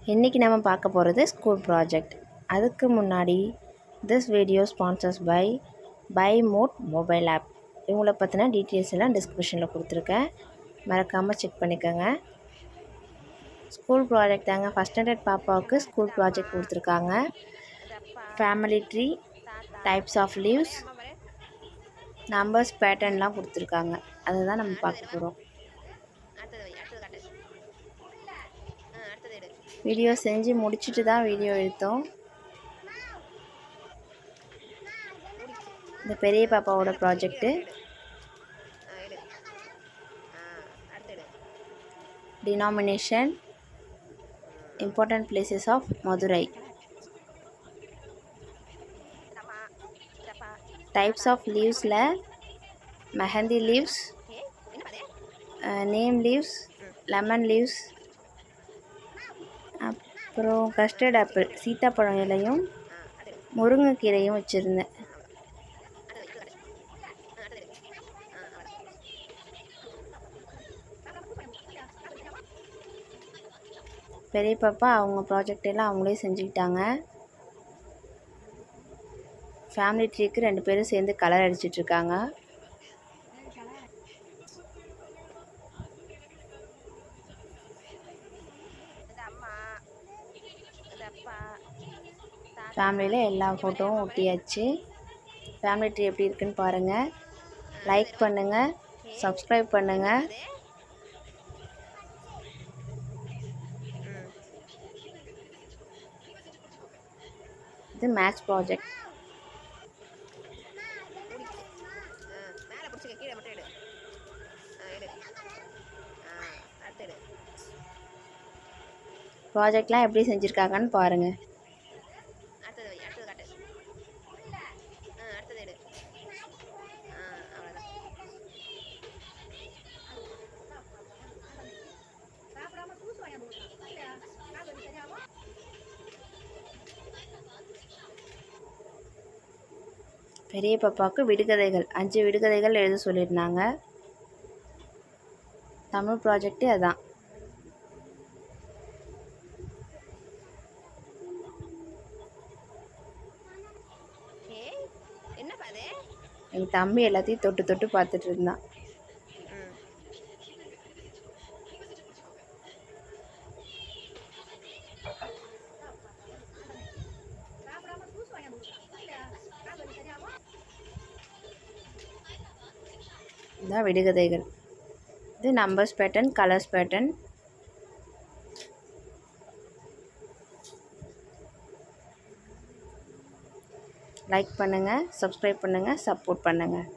இன்றைக்கி நம்ம பார்க்க போகிறது ஸ்கூல் ப்ராஜெக்ட். அதுக்கு முன்னாடி this video sponsors by mod mobile app. இவங்களை பற்றின டீட்டெயில்ஸ் எல்லாம் டிஸ்கிரிப்ஷனில் கொடுத்துருக்கேன், மறக்காமல் செக் பண்ணிக்கோங்க. ஸ்கூல் ப்ராஜெக்ட் தாங்க. ஃபஸ்ட் ஸ்டாண்டர்ட் பாப்பாவுக்கு ஸ்கூல் ப்ராஜெக்ட் கொடுத்துருக்காங்க. Family tree, types of leaves, numbers, பேட்டர்ன்லாம் கொடுத்துருக்காங்க. அதை தான் நம்ம பார்க்க போகிறோம். வீடியோ செஞ்சு முடிச்சுட்டு தான் வீடியோ எடுத்தோம். இந்த பெரிய பாப்பாவோட project denomination important places of Madurai, types of லீவ்ஸில் mehndi leaves, neem leaves, lemon leaves, அப்புறம் கஸ்டர்ட் ஆப்பிள், சீத்தாப்பழம் இலையும் முருங்கைக்கீரையும் வச்சுருந்தேன். பெரிய பாப்பா அவங்க ப்ராஜெக்ட் எல்லாம் அவங்களே செஞ்சுக்கிட்டாங்க. ஃபேமிலி ட்ரீக்கு 2 பேரும் சேர்ந்து கலர் அடிச்சிட்ருக்காங்க. ஃபேமிலியில் எல்லா ஃபோட்டோவும் ஒட்டியாச்சு. ஃபேமிலி ட்ரீ எப்படி இருக்குன்னு பாருங்கள். லைக் பண்ணுங்கள், சப்ஸ்கிரைப் பண்ணுங்கள். இது மேக்ஸ் ப்ராஜெக்ட். ப்ராஜெக்ட்லாம் எப்படி செஞ்சுருக்காங்கன்னு பாருங்கள். பெரிய பாப்பாவுக்கு விடுகதைகள் 5 விடுகதைகள் எழுத சொல்லியிருந்தாங்க. தமிழ் ப்ராஜெக்ட்டு அதான். எங்கள் தம்பி எல்லாத்தையும் தொட்டு தொட்டு பார்த்துட்டு இருந்தான். இதான் விடுகதைகள். இது numbers pattern, colours pattern. Like பண்ணுங்கள், சப்ஸ்கிரைப் பண்ணுங்கள், சப்போர்ட் பண்ணுங்கள்.